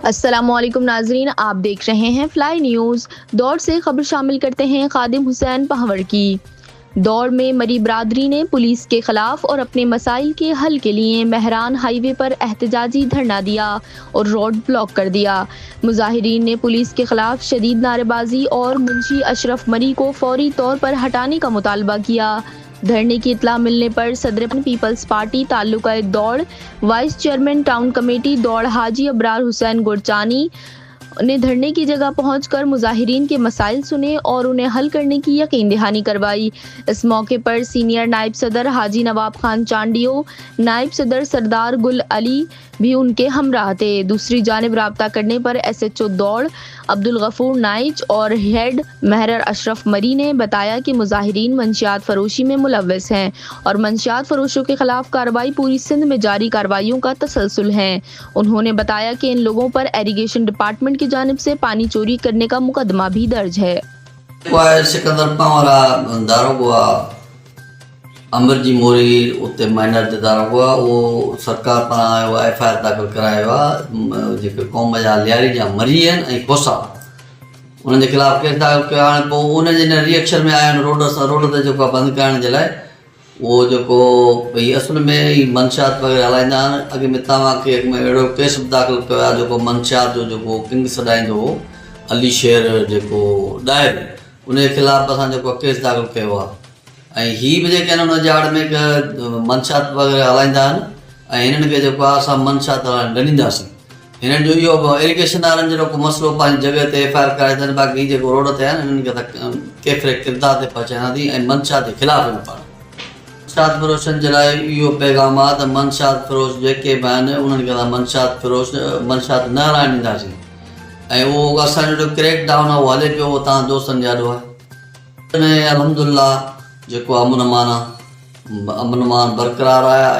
السلام علیکم ناظرین، آپ دیکھ رہے ہیں فلائی نیوز۔ دوڑ سے خبر شامل کرتے ہیں خادم حسین پہاور کی۔ دوڑ میں مری برادری نے پولیس کے خلاف اور اپنے مسائل کے حل کے لیے مہران ہائی وے پر احتجاجی دھرنا دیا اور روڈ بلاک کر دیا۔ مظاہرین نے پولیس کے خلاف شدید نعرے بازی اور منشی اشرف مری کو فوری طور پر ہٹانے کا مطالبہ کیا۔ دھرنے کی اطلاع ملنے پر صدر پیپلز پارٹی تعلقہ دوڑ، وائس چیئرمین ٹاؤن کمیٹی دوڑ حاجی ابرار حسین گرچانی نے دھرنے کی جگہ پہنچ کر مظاہرین کے مسائل سنے اور انہیں حل کرنے کی یقین دہانی کروائی۔ اس موقع پر سینئر نائب صدر حاجی نواب خان چانڈیو، نائب صدر سردار گل علی بھی ان کے ہمراہ تھے۔ دوسری جانب رابطہ کرنے پر ایس ایچ او دوڑ عبدالغفور نائچ اور ہیڈ محرر اشرف مری نے بتایا کہ مظاہرین منشیات فروشی میں ملوث ہیں اور منشیات فروشوں کے خلاف کارروائی پوری سندھ میں جاری کارروائیوں کا تسلسل ہے۔ انہوں نے بتایا کہ ان لوگوں پر ایریگیشن ڈپارٹمنٹ کی جانب سے پانی چوری کرنے کا مقدمہ بھی درج ہے۔ سکندر پاورا داروگا امر جی موری اتنے مائنر داروگا وہ سرکار پانا ایف آئی آر داخل کرایا جو قوم جا لیاری جا مری ہیں کوسا ان کے خلاف کیس داخل کیا ان ریئیکشن میں آیا روڈ سے بند کرنے کے لائے وہ بھئی اصل میں منشیات وغیرہ ہلائندا اگے میں تمام اڑو کیس داخل کیا جو منشیات جو کنگ سڈائیں علی شیر ڈائر ان کے خلاف اصل کیس داخل کیا ہی بھی ان جاڑ میں منشیات وغیرہ ہلائندا ان کے منشیات ڈنینداسی ان جو یہ ایریگیشن والن جو مسئلو پانچ جگہ تے ایف آئی آر کرائے باقی جو روڈ تھے ان کے کیفر کردار سے پہچانا تھی منشیات کے خلاف منشیات فروشن کے لیے یہ پیغامات منشیات فروش جے بھی ان کے منشیات فروش منشیات نہ ہلائن ڈیندا وہ اصل کریک ڈاؤن وہ ہلے پو وہ تمام دوستن جاڈو ہے الحمدللہ جو امن مان برقرار آیا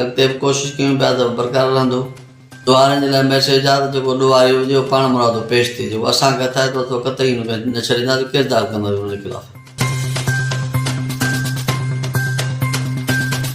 اگتے کوشش کیوں پیا تو برقرار رہندو ڈوارن کے لیے میسیج آ تو ڈواری جو پان مرادو پیش تھی جو اصل کے تھے تو قطعی نہ چھڑींदा کیس داخل کندو ان کے خلاف۔